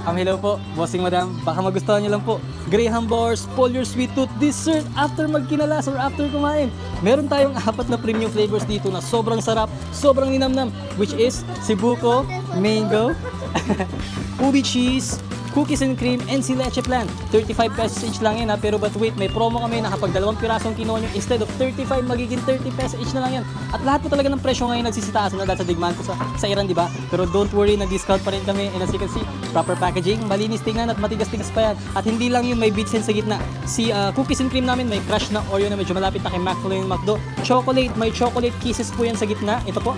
Hello po, bossing madam. Baka magustuhan niyo lang po. Graham bars, pull your sweet tooth dessert after magkinalas or after kumain. Meron tayong 4 na premium flavors dito na sobrang sarap, sobrang ninamnam, which is Sibuko, Mango, Ubi cheese, cookies and cream, and si Leche Plan. 35 pesos each lang yan ha, pero but wait, may promo kami na kapag 2 pirasong kinuha nyo, instead of 35, magiging 30 pesos each na lang yan. At lahat po talaga ng presyo ngayon nagsisitaas na dahil sa digmaan ko sa Iran, di ba? Pero don't worry, nag-discount pa rin kami, and as you can see, proper packaging, malinis tingnan at matigas-tigas pa yan. At hindi lang yung may beats sa gitna. Si cookies and cream namin, may crush na Oreo na medyo malapit na kay McFlurry and McDo. Chocolate, may chocolate kisses po yan sa gitna. Ito po.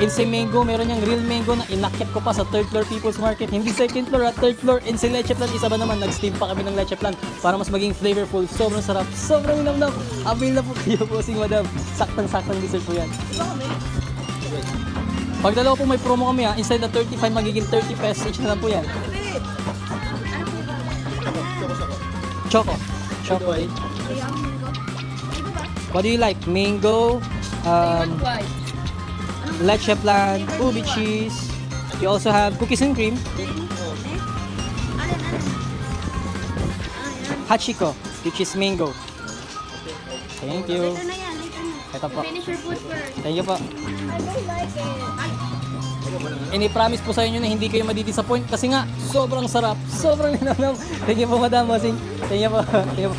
And si Mango, meron niyang real mango na inakyat ko pa sa 3rd floor People's Market. Hindi 2nd floor at 3rd floor. And si Leche Plan, isa ba naman, nag-steam pa kami ng Leche Plan para mas maging flavorful. Sobrang sarap, sobrang ninamnam. Avail na po kayo po, sing madam. Saktang-saktang dessert po yan. Pag dalawa po may promo kami ha, instead na 35, magiging 30 pesos each na lang po yan. Choco. Chocolate. What do you like? Mango, Leche Plan, Ubi cheese. You also have cookies and cream. Hachiko, which is mango. Thank you. Ito na yan, ito na. Ito po. Finish your food first. Thank you po. I don't like it. Ini-promise po sa inyo na hindi kayo madi-disappoint kasi nga sobrang sarap, sobrang ninamnam. Thank you po, Madam Bossing. Thank you po. Thank you po.